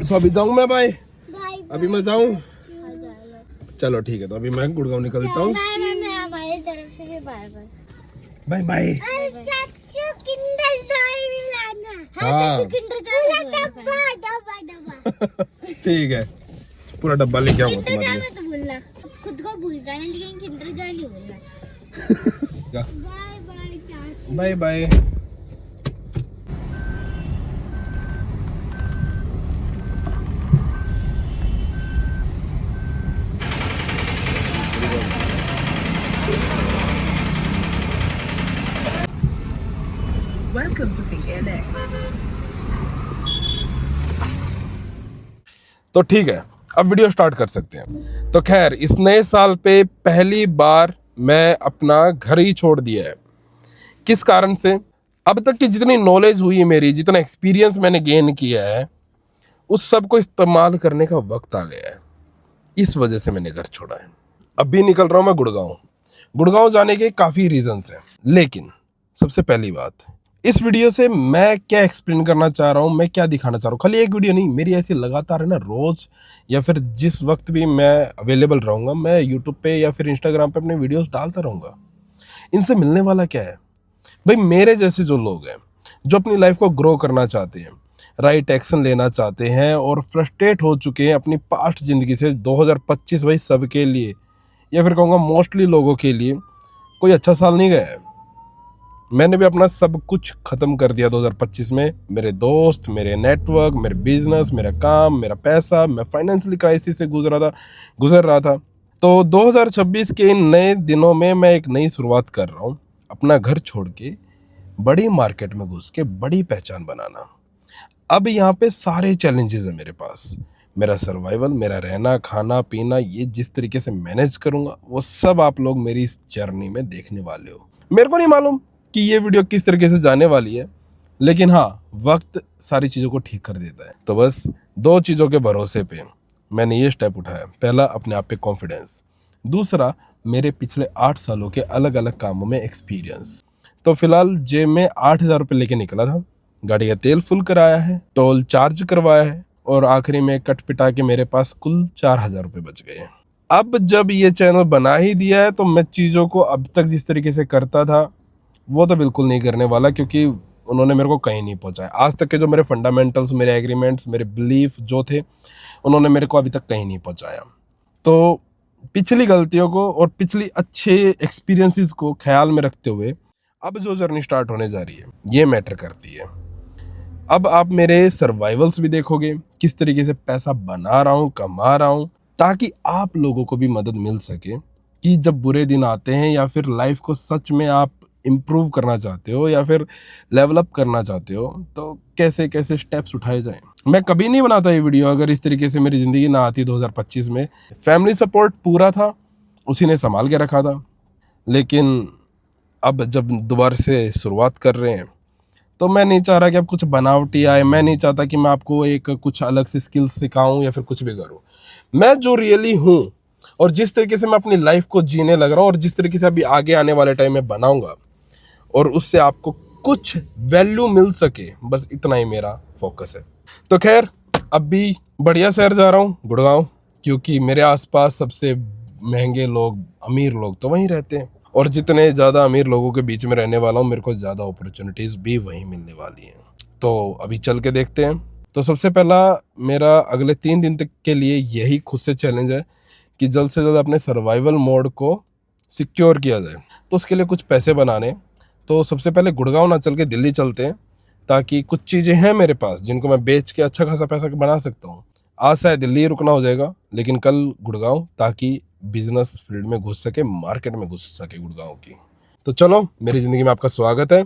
सो अभी जाऊँ मैं भाई, अभी मैं जाऊँ। चलो ठीक है, तो अभी मैं गुड़गांव निकलता हूँ। हमारी तरफ से भी बाय बाय। Bye bye. चाचू किंडर जॉय भी लाना। हाँ चाचू किंडर जॉय डब्बा डब्बा। ठीक है, पूरा डब्बा लेके आऊंगा किंडर तुम्हारे जॉय लिए। में तो बोलना, खुद को भूल जाना लेकिन किंडर जॉय नहीं बोलना। बाय बाय चाचू। Bye bye. Welcome to Think NX. तो ठीक है, अब वीडियो स्टार्ट कर सकते हैं। तो खैर, इस नए साल पे पहली बार मैं अपना घर ही छोड़ दिया है। किस कारण से? अब तक की जितनी नॉलेज हुई है मेरी, जितना एक्सपीरियंस मैंने गेन किया है, उस सब को इस्तेमाल करने का वक्त आ गया है। इस वजह से मैंने घर छोड़ा है। अभी निकल रहा हूँ मैं गुड़गांव। गुड़गांव जाने के काफ़ी रीजंस हैं, लेकिन सबसे पहली बात, इस वीडियो से मैं क्या एक्सप्लेन करना चाह रहा हूँ, मैं क्या दिखाना चाह रहा हूँ, खाली एक वीडियो नहीं, मेरी ऐसी लगातार है ना, रोज़ या फिर जिस वक्त भी मैं अवेलेबल रहूँगा, मैं यूट्यूब पे या फिर इंस्टाग्राम पे अपने वीडियोस डालता रहूँगा। इनसे मिलने वाला क्या है भाई? मेरे जैसे जो लोग हैं, जो अपनी लाइफ को ग्रो करना चाहते हैं, राइट एक्शन लेना चाहते हैं और फ्रस्ट्रेट हो चुके हैं अपनी पास्ट ज़िंदगी से। 2025 भाई सबके लिए, या फिर कहूँगा मोस्टली लोगों के लिए, कोई अच्छा साल नहीं गया है। मैंने भी अपना सब कुछ ख़त्म कर दिया 2025 में। मेरे दोस्त, मेरे नेटवर्क, मेरे बिजनेस, मेरा काम, मेरा पैसा, मैं फाइनेंशियली क्राइसिस से गुजर रहा था। तो 2026 के इन नए दिनों में मैं एक नई शुरुआत कर रहा हूँ, अपना घर छोड़ के बड़ी मार्केट में घुस के बड़ी पहचान बनाना। अब यहाँ पे सारे चैलेंजेस हैं मेरे पास। मेरा सर्वाइवल, मेरा रहना खाना पीना, ये जिस तरीके से मैनेज करूँगा, वो सब आप लोग मेरी इस जर्नी में देखने वाले हो। मेरे को नहीं मालूम कि ये वीडियो किस तरीके से जाने वाली है, लेकिन हाँ, वक्त सारी चीज़ों को ठीक कर देता है। तो बस दो चीज़ों के भरोसे पे मैंने ये स्टेप उठाया। पहला, अपने आप पे कॉन्फिडेंस। दूसरा, मेरे पिछले 8 सालों के अलग अलग कामों में एक्सपीरियंस। तो फिलहाल जेब में 8,000 रुपये लेके निकला था। गाड़ी का तेल फुल कराया है, टोल चार्ज करवाया है, और आखिरी में कट पिटा के मेरे पास कुल 4,000 रुपये बच गए हैं। अब जब ये चैनल बना ही दिया है, तो मैं चीज़ों को अब तक जिस तरीके से करता था वो तो बिल्कुल नहीं करने वाला, क्योंकि उन्होंने मेरे को कहीं नहीं पहुंचाया। आज तक के जो मेरे फंडामेंटल्स, मेरे एग्रीमेंट्स, मेरे बिलीफ जो थे, उन्होंने मेरे को अभी तक कहीं नहीं पहुंचाया। तो पिछली गलतियों को और पिछली अच्छे एक्सपीरियंसेस को ख्याल में रखते हुए अब जो जर्नी स्टार्ट होने जा रही है, ये मैटर करती है। अब आप मेरे सर्वाइवल्स भी देखोगे, किस तरीके से पैसा बना रहा हूँ, कमा रहा हूँ, ताकि आप लोगों को भी मदद मिल सके कि जब बुरे दिन आते हैं या फिर लाइफ को सच में आप इम्प्रूव करना चाहते हो या फिर लेवल अप करना चाहते हो, तो कैसे कैसे स्टेप्स उठाए जाएं। मैं कभी नहीं बनाता ये वीडियो अगर इस तरीके से मेरी ज़िंदगी ना आती 2025 में। फैमिली सपोर्ट पूरा था, उसी ने संभाल के रखा था, लेकिन अब जब दोबारा से शुरुआत कर रहे हैं, तो मैं नहीं चाह रहा कि अब कुछ बनावटी आए। मैं नहीं चाहता कि मैं आपको एक कुछ अलग से स्किल्स सिखाऊं या फिर कुछ भी करूं। मैं जो रियली हूं और जिस तरीके से मैं अपनी लाइफ को जीने लग रहा हूं और जिस तरीके से अभी आगे आने वाले टाइम में बनाऊंगा, और उससे आपको कुछ वैल्यू मिल सके, बस इतना ही मेरा फोकस है। तो खैर, अब भी बढ़िया शहर जा रहा हूँ, गुड़गांव, क्योंकि मेरे आसपास सबसे महंगे लोग, अमीर लोग तो वहीं रहते हैं, और जितने ज़्यादा अमीर लोगों के बीच में रहने वाला हूँ, मेरे को ज़्यादा अपॉर्चुनिटीज़ भी वहीं मिलने वाली हैं। तो अभी चल के देखते हैं। तो सबसे पहला मेरा अगले 3 दिन तक के लिए यही खुद से चैलेंज है कि जल्द से जल्द अपने सर्वाइवल मोड को सिक्योर किया जाए। तो उसके लिए कुछ पैसे बनाने, तो सबसे पहले गुड़गांव ना चल के दिल्ली चलते हैं, ताकि कुछ चीज़ें हैं मेरे पास जिनको मैं बेच के अच्छा खासा पैसा बना सकता हूँ। आज शायद दिल्ली रुकना हो जाएगा, लेकिन कल गुड़गांव, ताकि बिजनेस फील्ड में घुस सके, मार्केट में घुस सके गुड़गांव की। तो चलो, मेरी ज़िंदगी में आपका स्वागत है,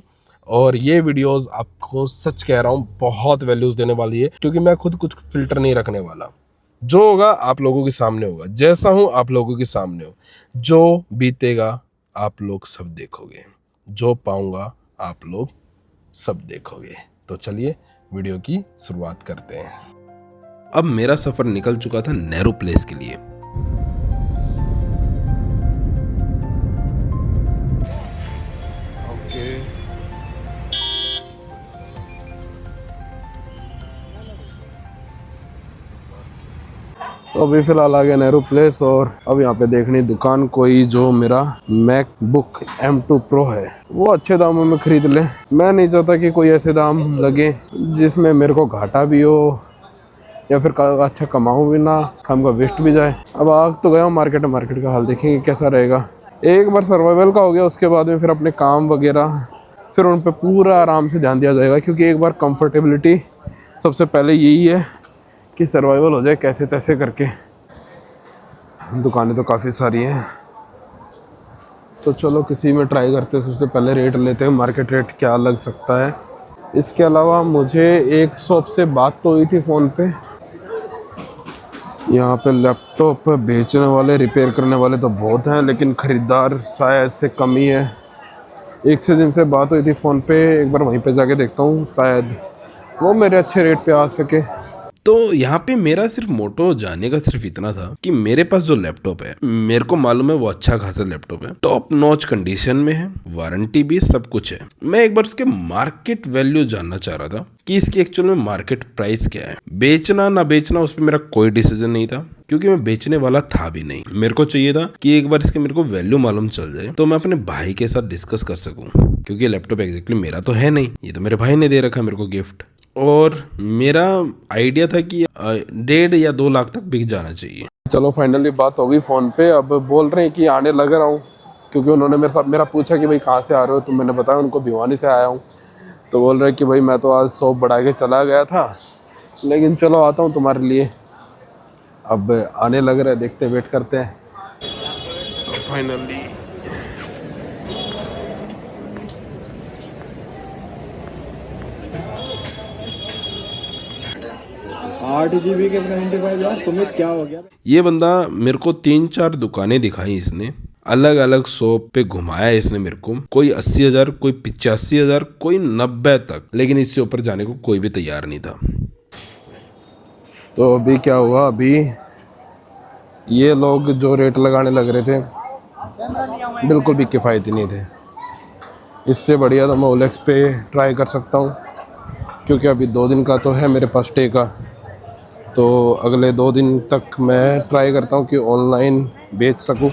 और ये वीडियोस आपको सच कह रहा हूँ बहुत वैल्यूज़ देने वाली है, क्योंकि मैं खुद कुछ फिल्टर नहीं रखने वाला। जो होगा आप लोगों के सामने होगा, जैसा हूँ आप लोगों के सामने हो। जो बीतेगा आप लोग सब देखोगे, जो पाऊंगा आप लोग सब देखोगे। तो चलिए वीडियो की शुरुआत करते हैं। अब मेरा सफ़र निकल चुका था नेहरू प्लेस के लिए। तो अभी फिलहाल आ गया नेहरू प्लेस और अब यहाँ पे देखनी दुकान कोई जो मेरा मैकबुक M2 Pro है वो अच्छे दामों में खरीद ले। मैं नहीं चाहता कि कोई ऐसे दाम लगे जिसमें मेरे को घाटा भी हो या फिर अच्छा कमाऊँ भी ना, काम का वेस्ट भी जाए। अब आग तो गया हूँ मार्केट का हाल देखेंगे कैसा रहेगा। एक बार सर्वाइवल का हो गया उसके बाद में फिर अपने काम वगैरह फिर उन पर पूरा आराम से ध्यान दिया जाएगा, क्योंकि एक बार कंफर्टेबिलिटी सबसे पहले यही है कि सर्वाइवल हो जाए कैसे तैसे करके। दुकानें तो काफ़ी सारी हैं तो चलो किसी में ट्राई करते हैं। सबसे पहले रेट लेते हैं, मार्केट रेट क्या लग सकता है। इसके अलावा मुझे एक शॉप से बात तो हुई थी फ़ोन पे, यहाँ पे लैपटॉप बेचने वाले रिपेयर करने वाले तो बहुत हैं लेकिन ख़रीदार शायद से कम ही है। एक से जिनसे बात हुई थी फ़ोन पे, एक बार वहीं पे जाके देखता हूँ, शायद वो मेरे अच्छे रेट पे आ सके। तो यहाँ पे मेरा सिर्फ मोटो जाने का सिर्फ इतना था कि मेरे पास जो लैपटॉप है मेरे को मालूम है वो अच्छा खासा लैपटॉप है, टॉप नॉच कंडीशन में है, वारंटी भी सब कुछ है। मैं एक बार उसके मार्केट वैल्यू जानना चाह रहा था कि इसकी एक्चुअल में मार्केट प्राइस क्या है। बेचना ना बेचना उस पर मेरा कोई डिसीजन नहीं था, क्योंकि मैं बेचने वाला था भी नहीं। मेरे को चाहिए था कि एक बार इसके मेरे को वैल्यू मालूम चल जाए तो मैं अपने भाई के साथ डिस्कस कर सकूं, क्योंकि लैपटॉप एग्जैक्टली मेरा तो है नहीं, ये तो मेरे भाई ने दे रखा मेरे को गिफ्ट। और मेरा आइडिया था कि 1.5 या 2 लाख तक बिक जाना चाहिए। चलो फाइनली बात हो गई फ़ोन पे। अब बोल रहे हैं कि आने लग रहा हूँ, क्योंकि उन्होंने मेरा पूछा कि भाई कहाँ से आ रहे हो, तो मैंने बताया उनको भिवानी से आया हूँ। तो बोल रहे हैं कि भाई मैं तो आज शॉप बढ़ा के चला गया था, लेकिन चलो आता हूँ तुम्हारे लिए। अब आने लग रहा है, देखते वेट करते हैं। तो फाइनली 8 GB के 95 यार सुमित क्या हो गया। ये बंदा मेरे को 3-4 दुकानें दिखाई इसने, अलग अलग शॉप पे घुमाया इसने मेरे को। कोई 80,000, कोई 85,000, कोई 90 तक, लेकिन इससे ऊपर जाने को कोई भी तैयार नहीं था। तो अभी क्या हुआ, अभी ये लोग जो रेट लगाने लग रहे थे बिल्कुल भी किफ़ायती नहीं थे। इससे बढ़िया तो मैं OLX पे ट्राई कर सकता हूँ, क्योंकि अभी 2 दिन का तो है मेरे पास स्टे का। तो अगले 2 दिन तक मैं ट्राई करता हूँ कि ऑनलाइन बेच सकूँ।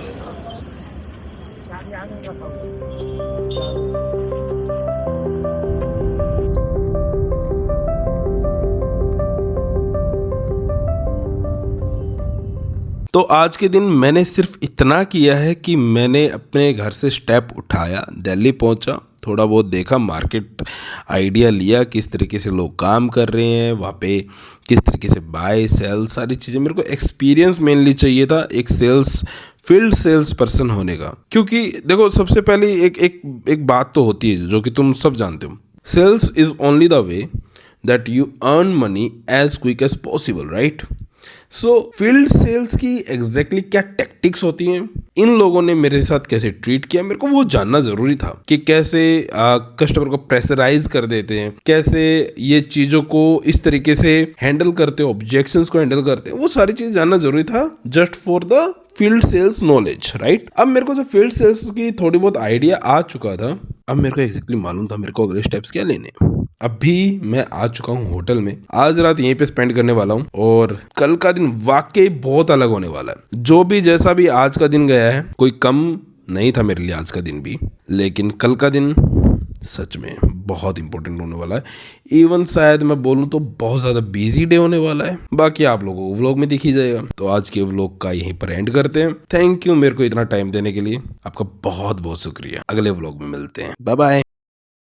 तो आज के दिन मैंने सिर्फ इतना किया है कि मैंने अपने घर से स्टेप उठाया, दिल्ली पहुंचा, थोड़ा बहुत देखा, मार्केट आइडिया लिया, किस तरीके से लोग काम कर रहे हैं वहाँ पे, किस तरीके से बाय सेल, सारी चीज़ें। मेरे को एक्सपीरियंस मेनली चाहिए था एक फील्ड सेल्स पर्सन होने का। क्योंकि देखो सबसे पहले एक बात तो होती है जो कि तुम सब जानते हो, sales is only the way that you earn money as quick as possible, right. So field sales की एग्जैक्टली क्या टैक्टिक्स होती हैं, इन लोगों ने मेरे साथ कैसे ट्रीट किया, मेरे को वो जानना जरूरी था कि कैसे कस्टमर को प्रेशराइज कर देते हैं, कैसे ये चीज़ों को इस तरीके से हैंडल करते हैं, ऑब्जेक्शंस को हैंडल करते हैं, वो सारी चीज़ जानना जरूरी था just for the field sales knowledge, right. अब मेरे को जो फील्ड सेल्स की थोड़ी बहुत आइडिया आ चुका था, अब मेरे को एग्जैक्टली मालूम था मेरे को अगले स्टेप्स क्या लेने। अभी मैं आ चुका हूँ होटल में, आज रात यहीं पे स्पेंड करने वाला हूँ और कल का दिन वाकई बहुत अलग होने वाला है। जो भी जैसा भी आज का दिन गया है, कोई कम नहीं था मेरे लिए आज का दिन भी, लेकिन कल का दिन सच में बहुत इंपॉर्टेंट होने वाला है। इवन शायद मैं बोलूँ तो बहुत ज़्यादा बिजी डे होने वाला है। बाकी आप लोगों को व्लॉग में दिख ही जाएगा। तो आज के व्लॉग का यहीं पर एंड करते हैं। थैंक यू मेरे को इतना टाइम देने के लिए, आपका बहुत बहुत शुक्रिया। अगले व्लॉग में मिलते हैं, बाय बाय।